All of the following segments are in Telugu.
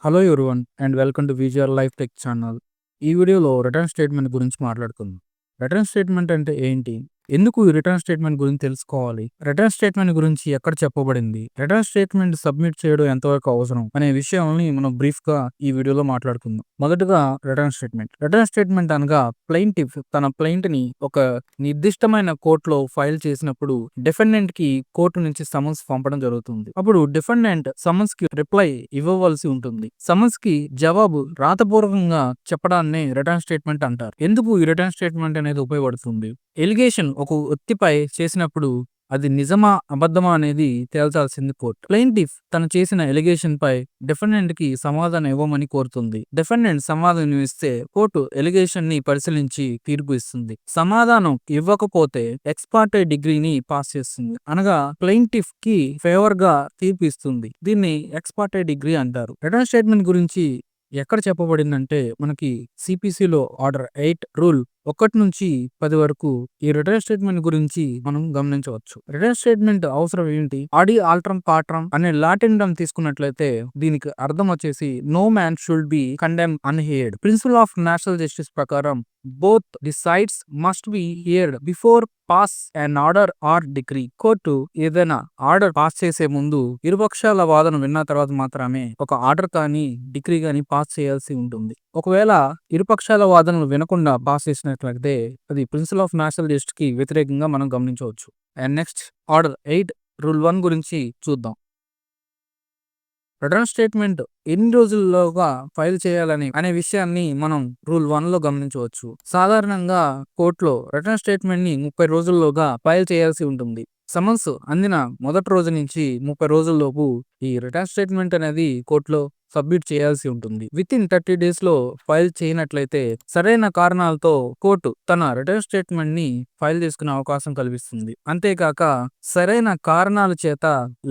Hello everyone and welcome to visual life tech channel. ఈ వీడియోలో రిటర్న్ స్టేట్మెంట్ గురించి మాట్లాడుకుందాం. రిటర్న్ స్టేట్మెంట్ అంటే ఏంటి? ఎందుకు ఈ రిటర్న్ స్టేట్మెంట్ గురించి తెలుసుకోవాలి? రిటర్న్ స్టేట్మెంట్ గురించి ఎక్కడ చెప్పబడింది? రిటర్న్ స్టేట్మెంట్ సబ్మిట్ చేయడం ఎంతవరకు అవసరం అనే విషయాలని మనం బ్రీఫ్ గా ఈ వీడియోలో మాట్లాడుకుందాం. మొదటగా రిటర్న్ స్టేట్మెంట్. రిటర్న్ స్టేట్మెంట్ అనగా ప్లెయింటిఫ్ తన ప్లెయింట్ ని ఒక నిర్దిష్టమైన కోర్టులో ఫైల్ చేసినప్పుడు డిఫెండెంట్ కి కోర్టు నుంచి సమన్స్ పంపడం జరుగుతుంది. అప్పుడు డిఫెండెంట్ సమన్స్ కి రిప్లై ఇవ్వవలసి ఉంటుంది. సమన్స్ కి జవాబు రాతపూర్వకంగా చెప్పడాన్ని రిటర్న్ స్టేట్మెంట్ అంటారు. ఎందుకు ఈ రిటర్న్ స్టేట్మెంట్ అనేది ఉపయోగపడుతుంది? ఎలిగేషన్ ఒక వ్యక్తిపై చేసినప్పుడు అది నిజమా అబద్ధమా అనేది తేల్చాల్సింది కోర్టు. ప్లెయింటిఫ్ తను చేసిన ఎలిగేషన్ పై డిఫెండెంట్ కి సమాధానం ఇవ్వమని కోరుతుంది. డిఫెండెంట్ సమాధానం ఇస్తే కోర్టు ఎలిగేషన్ ని పరిశీలించి తీర్పు ఇస్తుంది. సమాధానం ఇవ్వకపోతే ఎక్స్పార్టే డిగ్రీని పాస్ చేస్తుంది, అనగా ప్లెయింటిఫ్ కి ఫేవర్ గా తీర్పు ఇస్తుంది. దీన్ని ఎక్స్పార్టే డిగ్రీ అంటారు. రిటర్న్ స్టేట్మెంట్ గురించి ఎక్కడ చెప్పబడిందంటే మనకి సిపిసిలో ఆర్డర్ 8 రూల్ 1 నుంచి 10 వరకు ఈ రిటర్న్ స్టేట్మెంట్ గురించి మనం గమనించవచ్చు. రిటర్న్ స్టేట్మెంట్ అవసరం ఏంటి? ఆడి ఆల్ట్రమ్ పాట్రమ్ అనే లాటిన్ టర్మ్ తీసుకున్నట్లయితే దీనికి అర్థం వచ్చేసి no man should be condemn unheard. Principle of national justice ప్రకారం both the sides must be heard before pass and order or decree. Court ఏదైనా ఆర్డర్ పాస్ చేసే ముందు ఇరుపక్షాల వాదన విన్న తర్వాత మాత్రమే ఒక ఆర్డర్ కానీ డిగ్రీ కానీ పాస్ చేయాల్సి ఉంటుంది. ఒకవేళ ఇరుపక్షాల వాదనలు వినకుండా పాస్ చేసినట్లయితే అది ప్రిన్సిపల్ ఆఫ్ నేషనల్ జస్టిస్ కి వ్యతిరేకంగా మనం గమనించవచ్చు. అండ్ నెక్స్ట్ ఆర్డర్ 8 రూల్ 1 గురించి చూద్దాం. రిటర్న్ స్టేట్మెంట్ ఎన్ని రోజుల్లోగా ఫైల్ చేయాలని అనే విషయాన్ని మనం రూల్ 1 లో గమనించవచ్చు. సాధారణంగా కోర్టులో రిటర్న్ స్టేట్మెంట్ ని 30 రోజుల్లోగా ఫైల్ చేయాల్సి ఉంటుంది. సమన్స్ అందిన మొదటి రోజు నుంచి 30 రోజుల్లోపు ఈ రిటర్న్ స్టేట్మెంట్ అనేది కోర్టులో సబ్మిట్ చేయాల్సి ఉంటుంది. విత్ ఇన్ 30 days లో ఫైల్ చేయనట్లయితే సరైన కారణాలతో కోర్టు తన రిటర్న్ స్టేట్మెంట్ ని ఫైల్ చేసుకునే అవకాశం కల్పిస్తుంది. అంతేకాక సరైన కారణాల చేత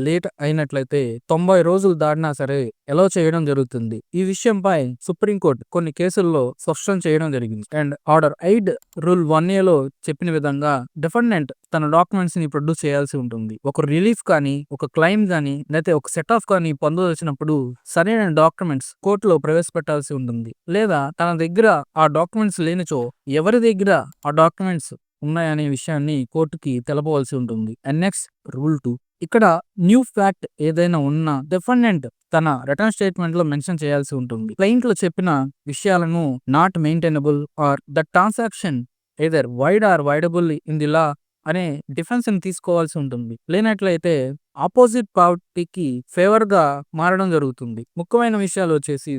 లేట్ అయినట్లయితే 90 రోజులు దాటినా సరే అలౌ చేయడం జరుగుతుంది. ఈ విషయంపై సుప్రీంకోర్టు కొన్ని కేసుల్లో స్పష్టం చేయడం జరిగింది. అండ్ ఆర్డర్ 8 రూల్ 1A లో చెప్పిన విధంగా డిఫెండెంట్ తన డాక్యుమెంట్స్ ని ప్రొడ్యూస్ చేయాల్సి ఉంటుంది. ఒక రిలీఫ్ కానీ ఒక క్లెయిమ్ కానీ లేకపోతే ఒక సెట్ ఆఫ్ కానీ పొందవలసినప్పుడు సరైన డాక్యుమెంట్స్ కోర్టులో ప్రవేశపెట్టాల్సి ఉంటుంది. లేదా తన దగ్గర ఆ డాక్యుమెంట్స్ లేనిచో ఎవరి దగ్గర ఆ డాక్యుమెంట్స్ ఉన్నాయనే విషయాన్ని కోర్టుకి తెలపవలసి ఉంటుంది. And next rule 2. ఇక్కడ న్యూ ఫ్యాక్ట్ ఏదైనా ఉన్నా డిఫెండెంట్ తన రిటర్న్ స్టేట్మెంట్ లో మెన్షన్ చేయాల్సి ఉంటుంది. క్లెయింట్ లో చెప్పిన విషయాలను not maintainable or the transaction either void or voidable in the law అనే డిఫెన్స్ ని తీసుకోవాల్సి ఉంటుంది. లేనట్లయితే ఆపోజిట్ పార్టీకి ఫేవర్ గా మారడం జరుగుతుంది. ముఖ్యమైన విషయాలు వచ్చేసి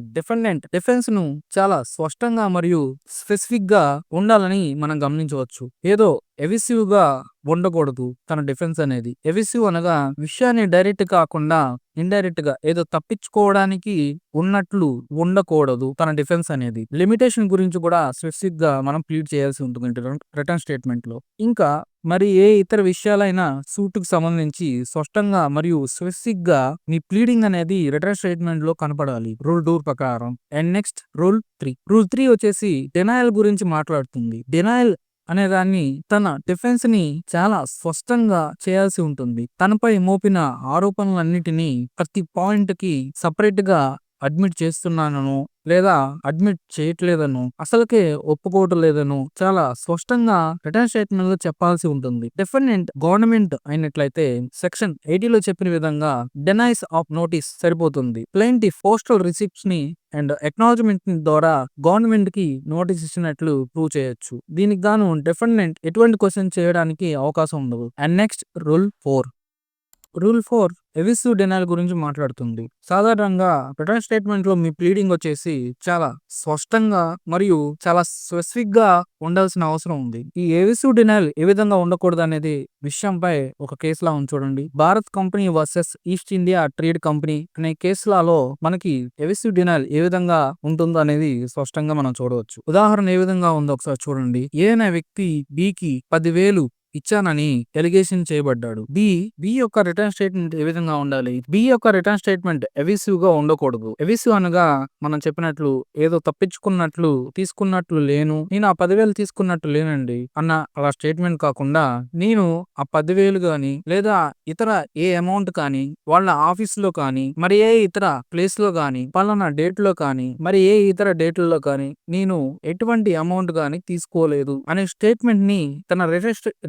డిఫెన్స్ ను చాలా స్పష్టంగా మరియు స్పెసిఫిక్ గా ఉండాలని మనం గమనించవచ్చు. ఏదో ఎవిసివ్ గా ఉండకూడదు. తన డిఫెన్స్ అనేది ఎవిసివ్ అనగా విషయాన్ని డైరెక్ట్ కాకుండా ఇండైరెక్ట్ గా ఏదో తప్పించుకోవడానికి ఉన్నట్లు ఉండకూడదు. తన డిఫెన్స్ అనేది లిమిటేషన్ గురించి కూడా స్పెసిఫిక్ గా మనం ప్లీడ్ చేయాల్సి ఉంటుంది రిటర్న్ స్టేట్మెంట్ లో. ఇంకా మరి ఏ ఇతర విషయాలైనా సూట్ కు సంబంధించి స్పష్టంగా మరియు స్పెసిఫిక్ గా మీ ప్లీడింగ్ అనేది రిటర్న్ స్టేట్మెంట్ లో కనపడాలి రూల్ 2 ప్రకారం. And next rule 3. రూల్ 3 వచ్చేసి డినయల్ గురించి మాట్లాడుతుంది. డినయల్ అనే దాన్ని తన డిఫెన్స్ ని చాలా స్పష్టంగా చేయాల్సి ఉంటుంది. తనపై మోపిన ఆరోపణలన్నిటినీ ప్రతి పాయింట్ కి సపరేట్ గా అడ్మిట్ చేస్తున్నానను లేదా అడ్మిట్ చేయట్లేదను అసలుకే ఒప్పుకోవటం లేదను చాలా స్పష్టంగా రిటర్న్ స్టేట్మెంట్ లో చెప్పాల్సి ఉంటుంది. డిఫెండెంట్ గవర్నమెంట్ అయినట్లయితే సెక్షన్ 80 లో చెప్పిన విధంగా డెనైస్ ఆఫ్ నోటీస్ సరిపోతుంది. ప్లెయింటిఫ్ పోస్టల్ రిసిప్ట్స్ ని అండ్ ఎక్నాలజ్మెంట్ ద్వారా గవర్నమెంట్ కి నోటీస్ ఇచ్చినట్లు ప్రూవ్ చేయొచ్చు. దీనికి గాను డిఫెండెంట్ ఎటువంటి క్వశ్చన్ చేయడానికి అవకాశం ఉండదు. And next rule 4. Rule 4 evasive denial గురించి మాట్లాడుతుంది. సాధారణంగా రిటర్న్ స్టేట్మెంట్ లో మీ ప్లీడింగ్ వచ్చేసి చాలా స్పష్టంగా మరియు చాలా స్పెసిఫిక్ గా ఉండాల్సిన అవసరం ఉంది. ఈ ఎవిసివ్ డినైల్ ఏ విధంగా ఉండకూడదు అనేది విషయంపై ఒక కేసులా ఉంది చూడండి. Bharat company versus east India trade company అనే కేసులలో మనకి ఎవిసివ్ డినైల్ ఏ విధంగా ఉంటుందో అనేది స్పష్టంగా మనం చూడవచ్చు. ఉదాహరణ ఏ విధంగా ఉందో ఒకసారి చూడండి. ఏదైనా వ్యక్తి బికి 10,000 ఇచ్చానని ఎలిగేషన్ చేయబడ్డాడు. బి యొక్క రిటర్న్ స్టేట్మెంట్ ఏ విధంగా ఉండాలి? బి యొక్క రిటర్న్ స్టేట్మెంట్ ఎవిసివ్ గా ఉండకూడదు. ఎవిసివ్ అనగా మనం చెప్పినట్లు ఏదో తప్పించుకున్నట్లు తీసుకున్నట్లు లేను, నేను ఆ 10,000 తీసుకున్నట్టు లేనండి అన్న అలా స్టేట్మెంట్ కాకుండా, నేను ఆ 10,000 గాని లేదా ఇతర ఏ అమౌంట్ కానీ వాళ్ళ ఆఫీస్ లో కానీ మరి ఏ ఇతర ప్లేస్ లో గాని పలానా డేట్ లో కానీ మరి ఏ ఇతర డేట్లలో కానీ నేను ఎటువంటి అమౌంట్ గాని తీసుకోలేదు అనే స్టేట్మెంట్ ని తన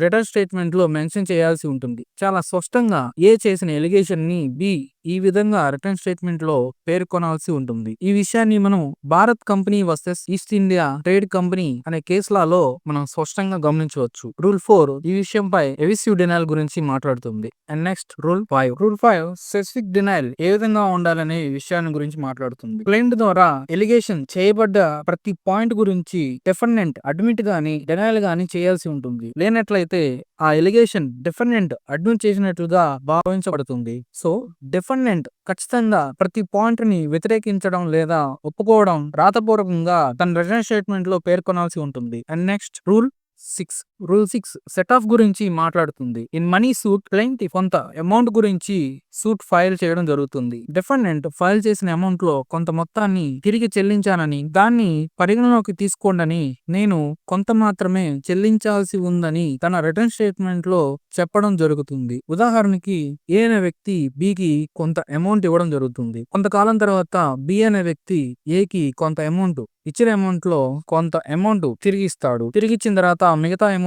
రిటర్న్ స్టేట్మెంట్ లో మెన్షన్ చేయాల్సి ఉంటుంది. చాలా స్పష్టంగా ఏ చేసిన ఎలిగేషన్ ని బి ఈ విధంగా రిటర్న్ స్టేట్మెంట్ లో పేర్కొనాల్సి ఉంటుంది. ఈ విషయాన్ని మనం Bharat company versus east India trade company అనే కేసులలో మనం స్పష్టంగా గమనించవచ్చు. రూల్ 4 ఈ విషయంపై ఎవిసివ్ డినైల్ గురించి మాట్లాడుతుంది. And next rule 5. Rule 5 specific denial ఏ విధంగా ఉండాలనే విషయాన్ని గురించి మాట్లాడుతుంది. క్లయింట్ ద్వారా ఎలిగేషన్ చేయబడ్డ ప్రతి పాయింట్ గురించి డిఫెండెంట్ అడ్మిట్ గాని డినైల్ గాని చేయాల్సి ఉంటుంది. లేనట్లయితే ఆ ఎలిగేషన్ డిఫెండెంట్ అడ్మిట్ చేసినట్లుగా భావించబడుతుంది. సో డిఫెండెంట్ ఖచ్చితంగా ప్రతి పాయింట్ ని వ్యతిరేకించడం లేదా ఒప్పుకోవడం రాతపూర్వకంగా తన రిటర్న్ స్టేట్మెంట్ లో పేర్కొనాల్సి ఉంటుంది. And next rule 6 set of గురించి మాట్లాడుతుంది. ఇన్ మనీ సూట్ క్లయింట్ కొంత అమౌంట్ గురించి సూట్ ఫైల్ చేయడం జరుగుతుంది. డిఫెండెంట్ ఫైల్ చేసిన అమౌంట్ లో కొంత మొత్తాన్ని తిరిగి చెల్లించానని, దాన్ని పరిగణలోకి తీసుకోండి, నేను కొంత మాత్రమే చెల్లించాల్సి ఉందని తన రిటర్న్ స్టేట్మెంట్ లో చెప్పడం జరుగుతుంది. ఉదాహరణకి ఏ అనే వ్యక్తి బికి కొంత అమౌంట్ ఇవ్వడం జరుగుతుంది. కొంతకాలం తర్వాత బి అనే వ్యక్తి ఏకి కొంత అమౌంట్ ఇచ్చిన అమౌంట్ లో కొంత అమౌంట్ తిరిగి ఇస్తాడు. తిరిగి ఇచ్చిన తర్వాత మిగతా అమౌంట్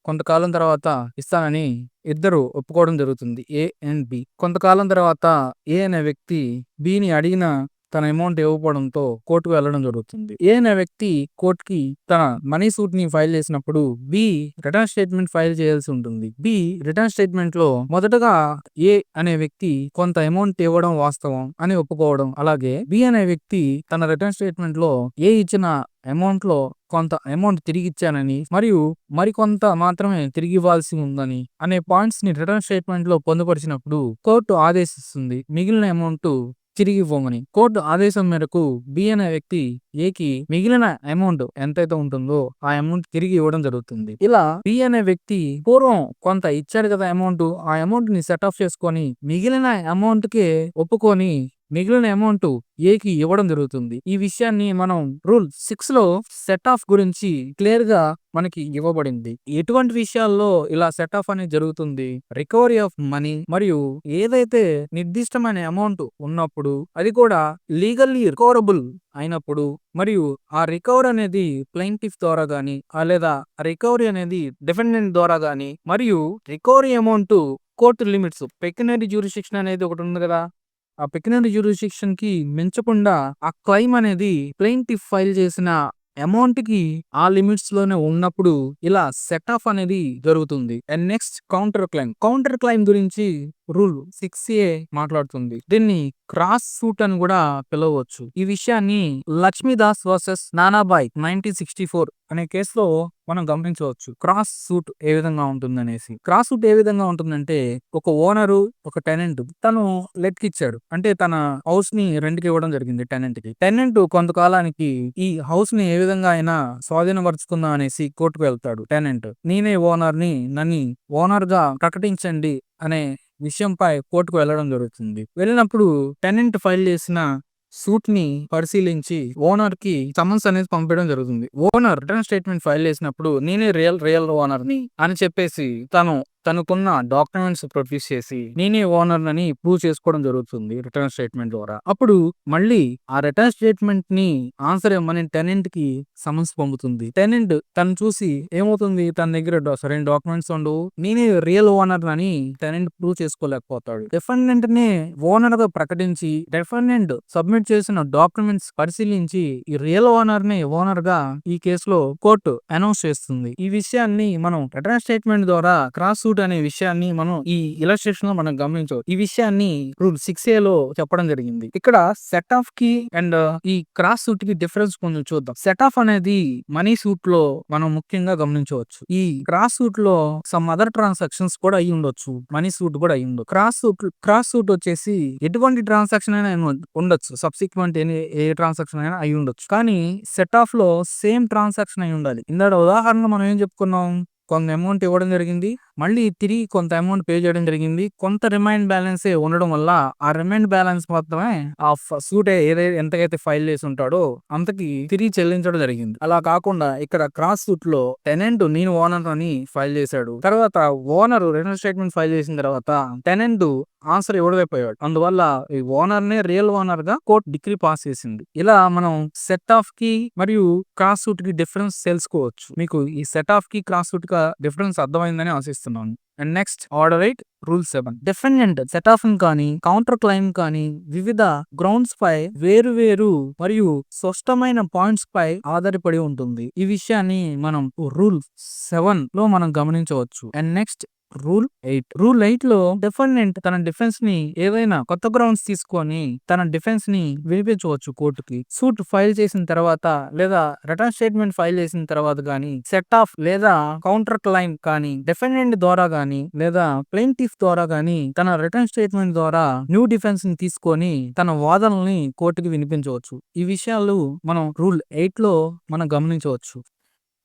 కొంతకాలం తర్వాత ఇస్తానని ఇద్దరు ఒప్పుకోవడం జరుగుతుంది, ఏ అండ్ బి. కొంతకాలం తర్వాత ఏ అనే వ్యక్తి బిని అడిగిన తన అమౌంట్ ఇవ్వకపోవడంతో కోర్టుకు వెళ్లడం జరుగుతుంది. ఏ అనే వ్యక్తి కోర్టుకి తన మనీ సూట్ ని ఫైల్ చేసినప్పుడు బి రిటర్న్ స్టేట్మెంట్ ఫైల్ చేయాల్సి ఉంటుంది. బి రిటర్న్ స్టేట్మెంట్ లో మొదటగా ఏ అనే వ్యక్తి కొంత అమౌంట్ ఇవ్వడం వాస్తవం అని ఒప్పుకోవడం, అలాగే బి అనే వ్యక్తి తన రిటర్న్ స్టేట్మెంట్ లో ఏ ఇచ్చిన అమౌంట్ లో కొంత అమౌంట్ తిరిగి ఇచ్చానని మరియు మరికొంత మాత్రమే తిరిగి ఇవ్వాల్సి ఉందని అనే పాయింట్స్ ని రిటర్న్ స్టేట్మెంట్ లో పొందుపరిచినప్పుడు కోర్టు ఆదేశిస్తుంది మిగిలిన అమౌంట్ తిరిగి ఇవ్వమని. కోర్టు ఆదేశం మేరకు బి అనే వ్యక్తి ఏకి మిగిలిన అమౌంట్ ఎంతైతే ఉంటుందో ఆ అమౌంట్ తిరిగి ఇవ్వడం జరుగుతుంది. ఇలా బి అనే వ్యక్తి పూర్వం కొంత ఇచ్చాడు కదా అమౌంట్, ఆ అమౌంట్ ని సెట్ ఆఫ్ చేసుకొని మిగిలిన అమౌంట్ కే ఒప్పుకొని మిగిలిన అమౌంట్ ఏకి ఇవ్వడం జరుగుతుంది. ఈ విషయాన్ని మనం రూల్ 6 లో సెట్ ఆఫ్ గురించి క్లియర్ గా మనకి ఇవ్వబడింది. ఎటువంటి విషయాల్లో ఇలా సెట్ ఆఫ్ అనేది జరుగుతుంది? రికవరీ ఆఫ్ మనీ మరియు ఏదైతే నిర్దిష్టమైన అమౌంట్ ఉన్నప్పుడు అది కూడా లీగల్లీ రికవరబుల్ అయినప్పుడు మరియు ఆ రికవరీ అనేది ప్లెయింటిఫ్ ద్వారా గాని లేదా రికవరీ అనేది డిఫెండెంట్ ద్వారా గాని మరియు recovery amount court limits పెక్యునరీ jurisdiction అనేది ఒకటి ఉంది కదా, ఆ పెక్యునరీ జ్యూరిస్డిక్షన్ కి మించకుండా ఆ క్లైమ్ అనేది ప్లెయింటిఫ్ ఫైల్ చేసిన అమౌంట్ కి ఆ లిమిట్స్ లోనే ఉన్నప్పుడు ఇలా సెట్ ఆఫ్ అనేది జరుగుతుంది. అండ్ నెక్స్ట్ కౌంటర్ క్లైమ్ గురించి రూల్ 6A మాట్లాడుతుంది. దీన్ని క్రాస్ సూట్ అని కూడా పిలవచ్చు. ఈ విషయాన్ని లక్ష్మీదాస్ వర్సెస్ నానాబాయ్ 1964 అనే కేసులో మనం గమనించవచ్చు. క్రాస్ సూట్ ఏ విధంగా ఉంటుందనేసి. క్రాస్ సూట్ ఏ విధంగా ఉంటుందంటే, ఒక ఓనరు ఒక టెనెంట్ తను లెట్కిచ్చాడు, అంటే తన హౌస్ ని రెంట్ కి ఇవ్వడం జరిగింది టెనెంట్ కి. టెనెంట్ కొంతకాలానికి ఈ హౌస్ ని ఏ విధంగా అయినా స్వాధీనపరుచుకుందాం అనేసి కోర్టుకు వెళ్తాడు. టెనెంట్ నేనే ఓనర్ ని, నన్ను ఓనర్ గా ప్రకటించండి అనే విషయంపై కోర్టుకు వెళ్లడం జరుగుతుంది. వెళ్ళినప్పుడు టెనెంట్ ఫైల్ చేసిన సూట్ ని పరిశీలించి ఓనర్ కి సమన్స్ అనేది పంపించడం జరుగుతుంది. ఓనర్ రిటర్న్ స్టేట్మెంట్ ఫైల్ చేసినప్పుడు నేనే రియల్ ఓనర్ ని అని చెప్పేసి తనకున్న డాక్యుమెంట్స్ ప్రొడ్యూస్ చేసి నేనే ఓనర్ అని ప్రూవ్ చేసుకోవడం జరుగుతుంది రిటర్న్ స్టేట్మెంట్ ద్వారా. అప్పుడు మళ్ళీ ఆ రిటర్న్ స్టేట్మెంట్ ని ఆన్సర్ ఇవ్వమని టెనెంట్ కి సమన్స్ పంపుతుంది. టెనెంట్ తను చూసి ఏమవుతుంది, తన దగ్గర సరైన డాక్యుమెంట్స్ ఉండవు, నేనే రియల్ ఓనర్ అని టెనెంట్ ప్రూవ్ చేసుకోలేకపోతాడు. డిఫెండెంట్ నే ఓనర్ గా ప్రకటించి డిఫెండెంట్ సబ్మిట్ చేసిన డాక్యుమెంట్స్ పరిశీలించి ఈ రియల్ ఓనర్ ని ఓనర్ గా ఈ కేసులో కోర్టు అనౌన్స్ చేస్తుంది. ఈ విషయాన్ని మనం రిటర్న్ స్టేట్మెంట్ ద్వారా క్రాస్ సూట్ అనే విషయాన్ని మనం ఈ ఇలస్ట్రేషన్ లో మనం గమనించవచ్చు. ఈ విషయాన్ని రూల్ 6A లో చెప్పడం జరిగింది. ఇక్కడ సెట్ ఆఫ్ కి అండ్ ఈ క్రాస్ సూట్ కి డిఫరెన్స్ కొంచెం చూద్దాం. సెట్ ఆఫ్ అనేది మనీ సూట్ లో మనం ముఖ్యంగా గమనించవచ్చు. ఈ క్రాస్ సూట్ లో సమ్ అదర్ ట్రాన్సాక్షన్స్ కూడా అయి ఉండొచ్చు, మనీ సూట్ కూడా అయి ఉండొచ్చు. క్రాస్ సూట్ వచ్చేసి ఎటువంటి ట్రాన్సాక్షన్ అయినా ఉండొచ్చు, సబ్సిక్వెంట్ ఏ ట్రాన్సాక్షన్ అయినా అయి ఉండొచ్చు. కానీ సెట్ ఆఫ్ లో సేమ్ ట్రాన్సాక్షన్ అయి ఉండాలి. ఇందాక ఉదాహరణ మనం ఏం చెప్పుకున్నాం, కొంత అమౌంట్ ఇవ్వడం జరిగింది. మళ్ళీ తిరిగి కొంత అమౌంట్ పే చేయడం జరిగింది. కొంత రిమైండ్ బ్యాలెన్సే ఉండడం వల్ల ఆ రిమైండ్ బ్యాలెన్స్ మాత్రమే ఆ సూట్ ఎంతకైతే ఫైల్ చేసి ఉంటాడో అంతకి తిరిగి చెల్లించడం జరిగింది. అలా కాకుండా ఇక్కడ క్రాస్ సూట్ లో టెనెంట్ నేను ఓనర్ అని ఫైల్ చేశాడు. తర్వాత ఓనర్ రిటర్న్ స్టేట్మెంట్ ఫైల్ చేసిన తర్వాత టెనెంట్ ఆన్సర్ ఇవ్వలేకపోయాడు. అందువల్ల ఈ ఓనర్ నే రియల్ ఓనర్ గా కోర్టు డిగ్రీ పాస్ చేసింది. ఇలా మనం సెట్ ఆఫ్ కి మరియు క్రాస్ సూట్ కి డిఫరెన్స్ తెలుసుకోవచ్చు. మీకు ఈ సెట్ ఆఫ్ కి క్రాస్ సూట్ గా డిఫరెన్స్ అర్థమైందని ఆశిస్తున్నాను. And next order 8 rule 7 defendant set of కానీ కౌంటర్ క్లైమ్ కానీ వివిధ గ్రౌండ్స్ పై వేరు మరియు స్పష్టమైన పాయింట్స్ పై ఆధారపడి ఉంటుంది. ఈ విషయాన్ని మనం రూల్ 7 లో మనం గమనించవచ్చు. అండ్ నెక్స్ట్ రూల్ 8 లో డిఫెండెంట్ తన డిఫెన్స్ ని ఏదైనా కొత్త గ్రౌండ్స్ తీసుకొని తన డిఫెన్స్ ని వినిపించవచ్చు కోర్టుకి. సూట్ ఫైల్ చేసిన తర్వాత లేదా రిటర్న్ స్టేట్మెంట్ ఫైల్ చేసిన తర్వాత గానీ సెట్ ఆఫ్ లేదా కౌంటర్ క్లైమ్ కానీ డిఫెండెంట్ ద్వారా గానీ లేదా ప్లెయింటిఫ్ ద్వారా గానీ తన రిటర్న్ స్టేట్మెంట్ ద్వారా న్యూ డిఫెన్స్ ని తీసుకొని తన వాదనల్ని కోర్టుకి వినిపించవచ్చు. ఈ విషయాలు మనం రూల్ 8 లో మనం గమనించవచ్చు.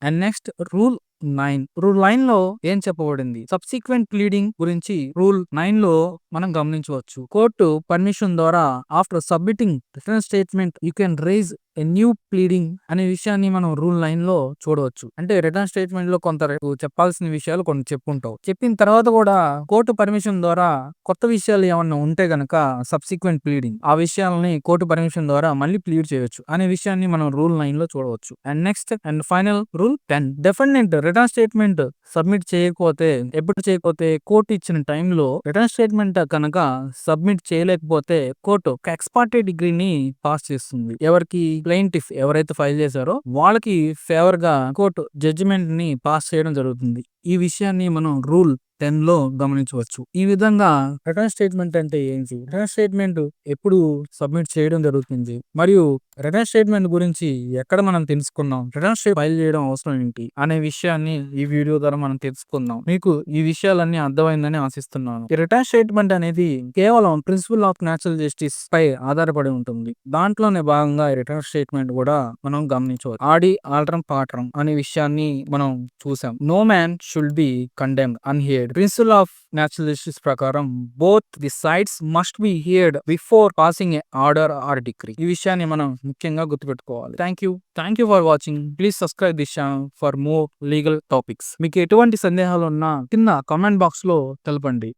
అండ్ నెక్స్ట్ రూల్ 9 లో ఏం చెప్పబడింది? సబ్సిక్వెంట్ ప్లీడింగ్ గురించి రూల్ 9 లో మనం గమనించవచ్చు. కోర్టు పర్మిషన్ ద్వారా after submitting return statement you can rise a new pleading అనే విషయాన్ని మనం రూల్ 9 లో చూడవచ్చు. అంటే రిటర్న్ స్టేట్మెంట్ లో కొంత చెప్పాల్సిన విషయాలు కొన్ని చెప్పుంటావు. చెప్పిన తర్వాత కూడా కోర్టు పర్మిషన్ ద్వారా కొత్త విషయాలు ఏమన్నా ఉంటే గనక సబ్సిక్వెంట్ ప్లీడింగ్ ఆ విషయాలని కోర్టు పర్మిషన్ ద్వారా మళ్ళీ ప్లీడ్ చేయొచ్చు అనే విషయాన్ని మనం రూల్ 9 లో చూడవచ్చు. And next and final rule 10 defendant return statement submit చేయకపోతే కోర్టు ఇచ్చిన టైంలో రిటర్న్ స్టేట్మెంట్ కనుక సబ్మిట్ చేయలేకపోతే కోర్టు ఎక్స్ పార్టీ డిగ్రీని పాస్ చేస్తుంది. ఎవరికి? ప్లెయింటిఫ్ ఎవరైతే ఫైల్ చేశారో వాళ్ళకి ఫేవర్ గా కోర్టు జడ్జిమెంట్ ని పాస్ చేయడం జరుగుతుంది. ఈ విషయాన్ని మనం రూల్ 10 లో గమనించవచ్చు. ఈ విధంగా రిటర్న్ స్టేట్మెంట్ అంటే ఏంటి, రిటర్న్ స్టేట్మెంట్ ఎప్పుడు సబ్మిట్ చేయడం జరుగుతుంది, మరియు రిటర్న్ స్టేట్మెంట్ గురించి ఎక్కడ మనం తెలుసుకున్నాం, రిటర్న్ స్టేట్మెంట్ ఫైల్ చేయడం అవసరం ఏంటి అనే విషయాన్ని ఈ వీడియో ద్వారా మనం తెలుసుకుందాం. మీకు ఈ విషయాలన్నీ అర్థమైందని ఆశిస్తున్నాను. ఈ రిటర్న్ స్టేట్మెంట్ అనేది కేవలం ప్రిన్సిపల్ ఆఫ్ న్యాచురల్ జస్టిస్ పై ఆధారపడి ఉంటుంది. దాంట్లోనే భాగంగా ఈ రిటర్న్ స్టేట్మెంట్ కూడా మనం గమనించవచ్చు. ఆడి ఆల్టరం పాటరం అనే విషయాన్ని మనం చూసాం. No man should be condemned unheard. Principle of natural justice ప్రకారం both the sides must be heard before passing a order or decree. ఈ విషయాన్ని మనం ముఖ్యంగా గుర్తుపెట్టుకోవాలి. Thank you for watching. Please subscribe this channel for more legal topics. మీకు ఎటువంటి సందేహాలు ఉన్నా కింద కామెంట్ బాక్స్ లో తెలపండి.